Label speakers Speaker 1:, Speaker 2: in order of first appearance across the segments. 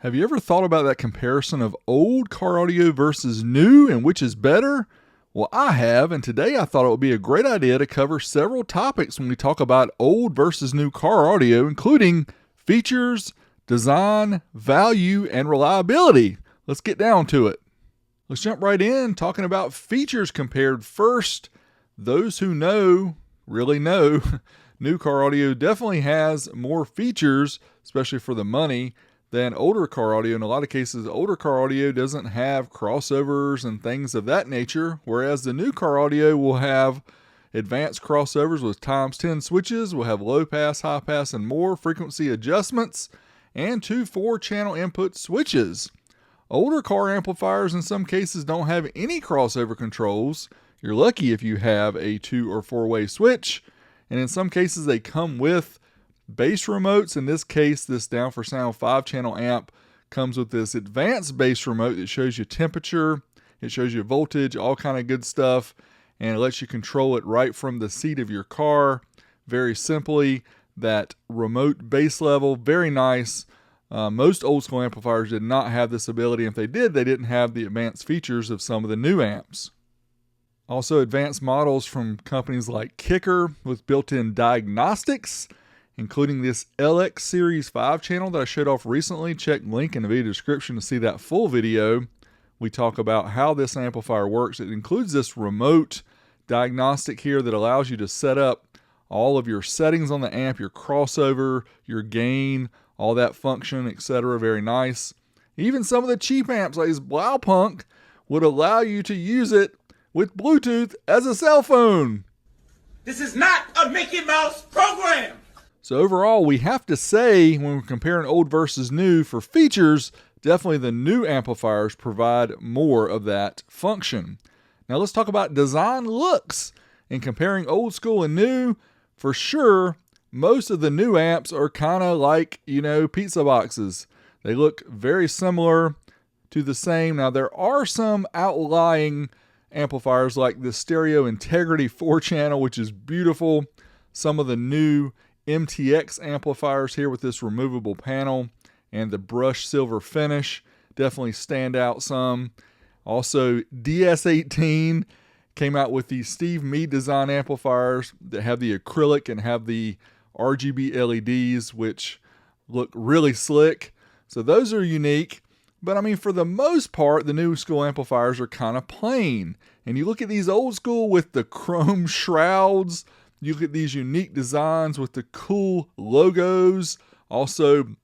Speaker 1: Have you ever thought about that comparison of old car audio versus new and which is better? Well, I have, and today I thought it would be a great idea to cover several topics when we talk about old versus new car audio, including features, design, value, and reliability. Let's get down to it. Let's jump right in talking about features compared first. Those who know really know new car audio definitely has more features, especially for the money, than older car audio. In a lot of cases, older car audio doesn't have crossovers and things of that nature, whereas the new car audio will have advanced crossovers with times 10 switches, will have low pass, high pass, and more frequency adjustments, and 2 4-channel input switches. Older car amplifiers in some cases don't have any crossover controls. You're lucky if you have a 2 or 4-way switch, and in some cases they come with bass remotes. In this case, this Down for Sound 5-channel amp comes with this advanced bass remote that shows you temperature, it shows you voltage, all kind of good stuff, and it lets you control it right from the seat of your car very simply. That remote bass level, very nice. Most old school amplifiers did not have this ability. If they did, they didn't have the advanced features of some of the new amps. Also, advanced models from companies like Kicker with built-in diagnostics, including this LX Series 5-channel that I showed off recently. Check link in the video description to see that full video. We talk about how this amplifier works. It includes this remote diagnostic here that allows you to set up all of your settings on the amp, your crossover, your gain, all that function, etc. Very nice. Even some of the cheap amps like this Blaupunk would allow you to use it with Bluetooth as a cell phone.
Speaker 2: This is not a Mickey Mouse program!
Speaker 1: So overall, we have to say, when we're comparing old versus new for features, definitely the new amplifiers provide more of that function. Now let's talk about design looks. In comparing old school and new, for sure, most of the new amps are kind of like, pizza boxes. They look very similar to the same. Now there are some outlying amplifiers like the Stereo Integrity 4-channel, which is beautiful. Some of the new MTX amplifiers here with this removable panel and the brushed silver finish definitely stand out some. Also, DS18 came out with the Steve Mead design amplifiers that have the acrylic and have the RGB LEDs, which look really slick. So those are unique. But for the most part, the new school amplifiers are kind of plain. And you look at these old school with the chrome shrouds, you get these unique designs with the cool logos, also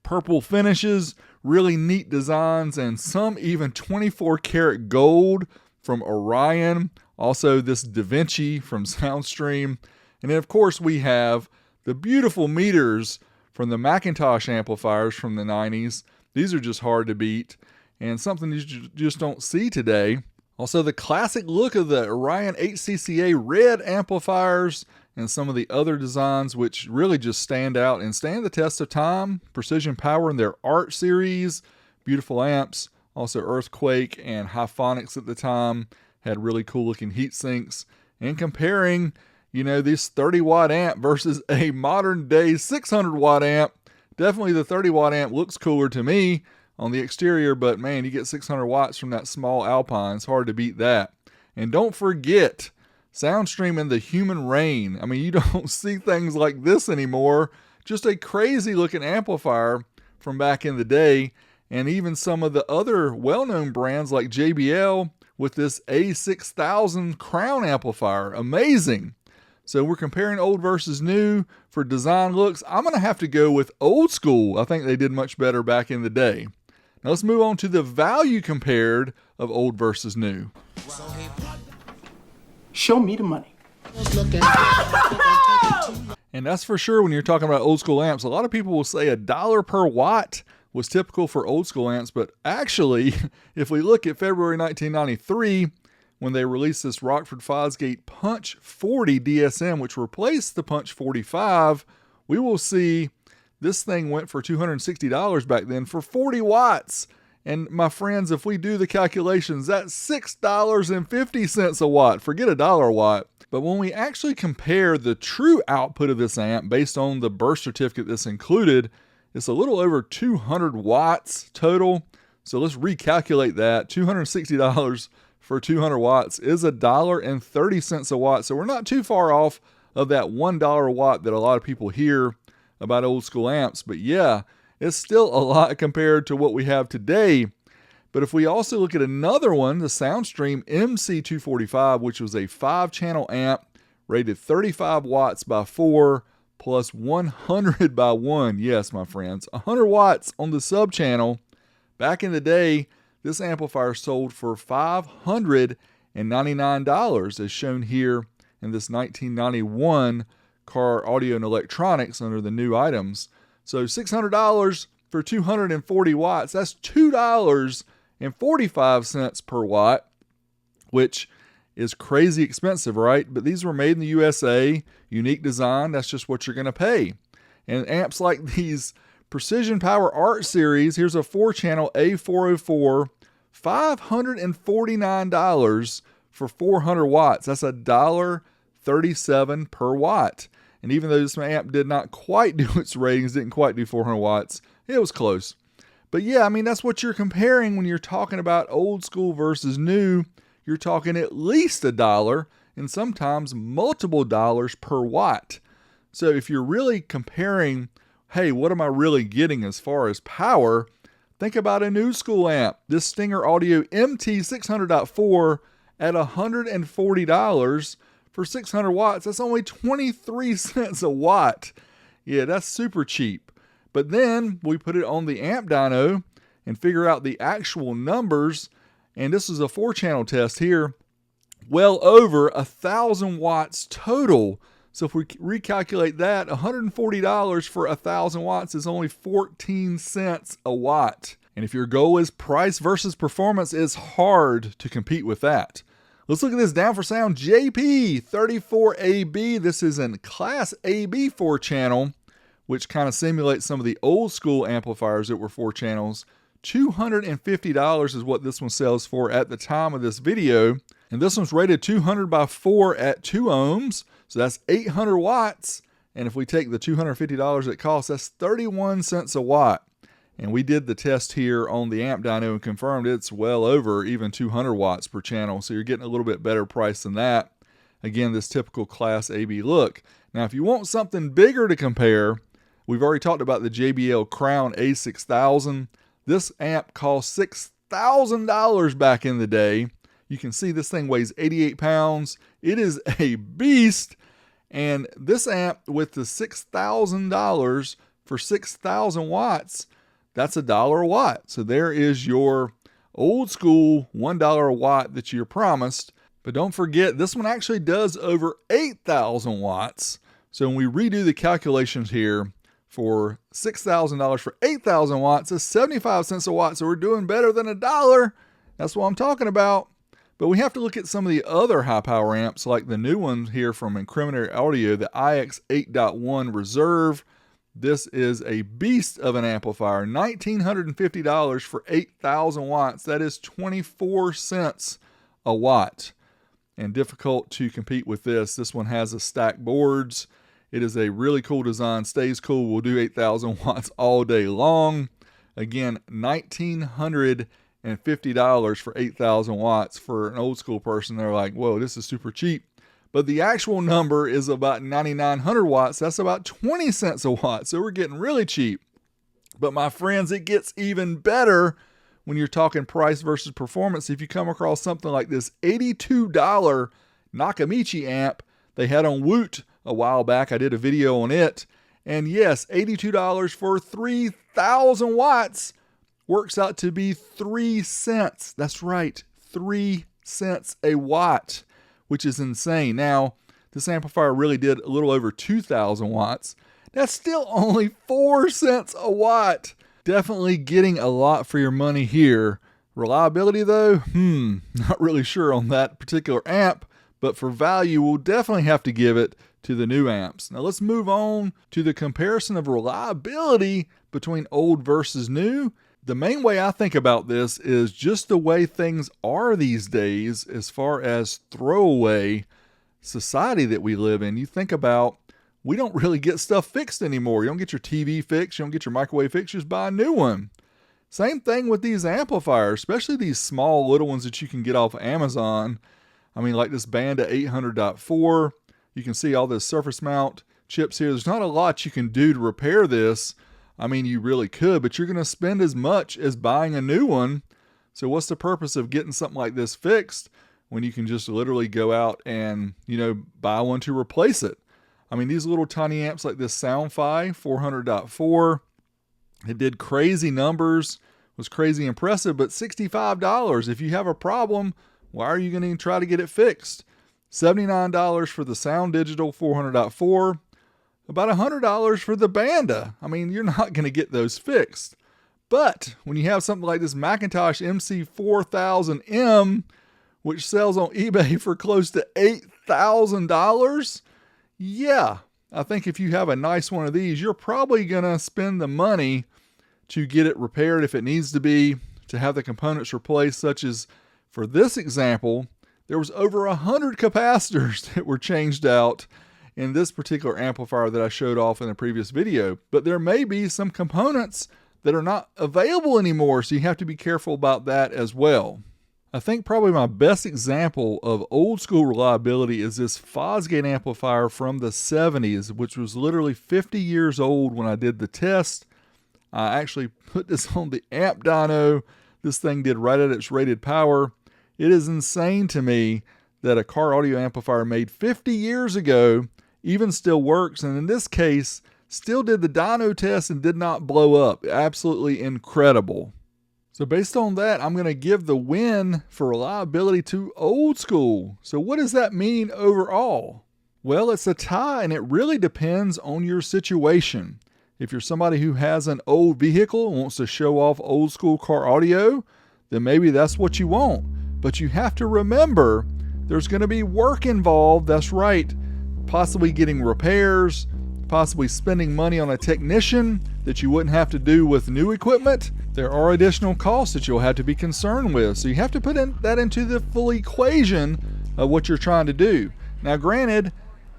Speaker 1: purple finishes, really neat designs, and some even 24 karat gold from Orion. Also this Da Vinci from Soundstream. And then of course we have the beautiful meters from the Macintosh amplifiers from the 90s. These are just hard to beat and something you just don't see today. Also, the classic look of the Orion HCCA red amplifiers and some of the other designs which really just stand out and stand the test of time. Precision Power in their Art series, beautiful amps. Also Earthquake and Hyphonics at the time had really cool looking heat sinks. And comparing, this 30 watt amp versus a modern day 600 watt amp, definitely the 30 watt amp looks cooler to me on the exterior, but man, you get 600 watts from that small Alpine. It's hard to beat that. And don't forget Soundstream and the Human Rain. You don't see things like this anymore. Just a crazy looking amplifier from back in the day. And even some of the other well-known brands like JBL with this A6000 Crown amplifier. Amazing. So we're comparing old versus new for design looks. I'm going to have to go with old school. I think they did much better back in the day. Now let's move on to the value compared of old versus new.
Speaker 3: Show me the money.
Speaker 1: And that's for sure when you're talking about old school amps. A lot of people will say $1 per watt was typical for old school amps, but actually, if we look at February 1993, when they released this Rockford Fosgate Punch 40 DSM, which replaced the Punch 45, we will see this thing went for $260 back then for 40 watts. And my friends, if we do the calculations, that's $6.50 a watt. Forget $1 a watt. But when we actually compare the true output of this amp based on the birth certificate that's included, It's a little over 200 watts total. So let's recalculate that. $260 for 200 watts is $1.30 a watt. So we're not too far off of that $1 a watt that a lot of people hear about old school amps. But yeah, it's still a lot compared to what we have today. But if we also look at another one, the Soundstream MC245, which was a 5-channel amp rated 35 watts by 4 plus 100 by 1. Yes, my friends, 100 watts on the sub-channel. Back in the day, this amplifier sold for $599, as shown here in this 1991 Car Audio and Electronics under the new items. So $600 for 240 watts, that's $2.45 per watt, which is crazy expensive, right? But these were made in the USA, unique design, that's just what you're going to pay. And amps like these Precision Power Art Series, here's a 4-channel A404, $549 for 400 watts. That's $1.37 per watt. And even though this amp did not quite do its ratings, didn't quite do 400 watts, it was close. But yeah, I mean, that's what you're comparing when you're talking about old school versus new. You're talking at least $1 and sometimes multiple dollars per watt. So if you're really comparing, hey, what am I really getting as far as power? Think about a new school amp. This Stinger Audio MT600.4 at $140 for 600 watts. That's only 23 cents a watt. Yeah, that's super cheap. But then we put it on the amp dyno and figure out the actual numbers. And this is a 4-channel test here. Well over 1,000 watts total. So if we recalculate that, $140 for 1,000 watts is only 14 cents a watt. And if your goal is price versus performance, it's hard to compete with that. Let's look at this Down for Sound JP34AB. This is in Class AB 4-channel, which kind of simulates some of the old school amplifiers that were 4 channels. $250 is what this one sells for at the time of this video. And this one's rated 200 by 4 at 2 ohms. So that's 800 watts. And if we take the $250 it costs, that's 31 cents a watt. And we did the test here on the amp dyno and confirmed it's well over even 200 watts per channel. So you're getting a little bit better price than that. Again, this typical Class AB look. Now, if you want something bigger to compare, we've already talked about the JBL Crown A6000. This amp cost $6,000 back in the day. You can see this thing weighs 88 pounds. It is a beast. And this amp with the $6,000 for 6,000 watts, that's $1 a watt. So there is your old school $1 a watt that you're promised. But don't forget, this one actually does over 8,000 watts. So when we redo the calculations here, for $6,000 for 8,000 watts is 75 cents a watt. So we're doing better than $1. That's what I'm talking about. But we have to look at some of the other high power amps, like the new one here from Incriminator Audio, the IX 8.1 Reserve. This is a beast of an amplifier. $1,950 for 8,000 watts. That is 24 cents a watt. And difficult to compete with this. This one has a stack boards. It is a really cool design, stays cool, will do 8,000 watts all day long. Again, $1,950 for 8,000 watts for an old school person. They're like, whoa, this is super cheap. But the actual number is about 9,900 watts. That's about 20 cents a watt. So we're getting really cheap. But my friends, it gets even better when you're talking price versus performance. If you come across something like this $82 Nakamichi amp they had on Woot a while back. I did a video on it. And yes, $82 for 3,000 watts works out to be 3 cents. That's right, 3 cents a watt, which is insane. Now, this amplifier really did a little over 2,000 watts. That's still only 4 cents a watt. Definitely getting a lot for your money here. Reliability though, not really sure on that particular amp. But for value, we'll definitely have to give it to the new amps. Now let's move on to the comparison of reliability between old versus new. The main way I think about this is just the way things are these days as far as throwaway society that we live in. You think about we don't really get stuff fixed anymore. You don't get your TV fixed. You don't get your microwave fixed. Just buy a new one. Same thing with these amplifiers, especially these small little ones that you can get off of Amazon. I mean, like this Banda 800.4. You can see all this surface mount chips here. There's not a lot you can do to repair this. I mean, you really could, but you're going to spend as much as buying a new one. So what's the purpose of getting something like this fixed when you can just literally go out and, buy one to replace it? I mean, these little tiny amps like this Soundfy 400.4, it did crazy numbers, was crazy impressive, but $65. If you have a problem, why are you going to try to get it fixed? $79 for the Sound Digital 400.4, about $100 for the Banda. I mean, you're not going to get those fixed. But when you have something like this Macintosh MC4000M, which sells on eBay for close to $8,000, yeah, I think if you have a nice one of these, you're probably going to spend the money to get it repaired if it needs to be, to have the components replaced, such as for this example, there was over 100 capacitors that were changed out in this particular amplifier that I showed off in the previous video. But there may be some components that are not available anymore, so you have to be careful about that as well. I think probably my best example of old school reliability is this Fosgate amplifier from the 70s, which was literally 50 years old when I did the test. I actually put this on the amp dyno. This thing did right at its rated power. It is insane to me that a car audio amplifier made 50 years ago even still works, and in this case, still did the dyno test and did not blow up. Absolutely incredible. So based on that, I'm going to give the win for reliability to old school. So what does that mean overall? Well, it's a tie, and it really depends on your situation. If you're somebody who has an old vehicle and wants to show off old school car audio, then maybe that's what you want. But you have to remember there's going to be work involved. That's right. Possibly getting repairs, possibly spending money on a technician that you wouldn't have to do with new equipment. There are additional costs that you'll have to be concerned with. So you have to put that into the full equation of what you're trying to do. Now, granted,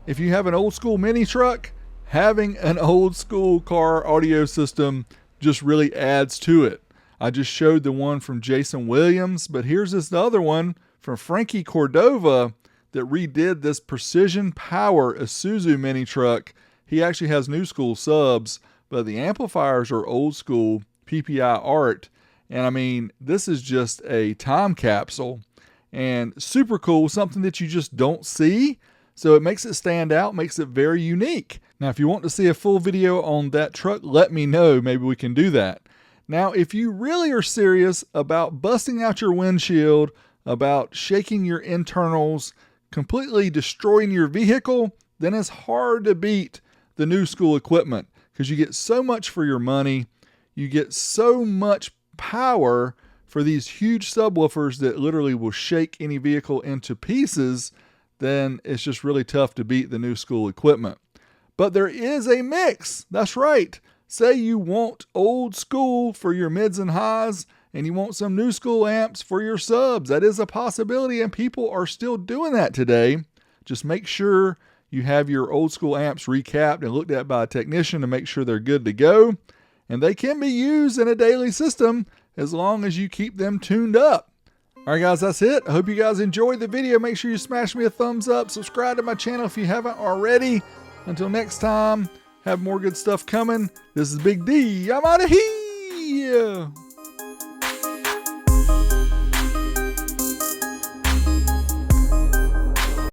Speaker 1: if you have an old school mini truck, having an old school car audio system just really adds to it. I just showed the one from Jason Williams, but here's this other one from Frankie Cordova that redid this Precision Power Isuzu mini truck. He actually has new school subs, but the amplifiers are old school PPI art. And I mean, this is just a time capsule and super cool, something that you just don't see. So it makes it stand out, makes it very unique. Now, if you want to see a full video on that truck, let me know. Maybe we can do that. Now, if you really are serious about busting out your windshield, about shaking your internals, completely destroying your vehicle, then it's hard to beat the new school equipment because you get so much for your money. You get so much power for these huge subwoofers that literally will shake any vehicle into pieces. Then it's just really tough to beat the new school equipment. But there is a mix. That's right. Say you want old school for your mids and highs, and you want some new school amps for your subs. That is a possibility, and people are still doing that today. Just make sure you have your old school amps recapped and looked at by a technician to make sure they're good to go. And they can be used in a daily system as long as you keep them tuned up. All right, guys, that's it. I hope you guys enjoyed the video. Make sure you smash me a thumbs up. Subscribe to my channel if you haven't already. Until next time, have more good stuff coming. This is Big D. I'm out of here.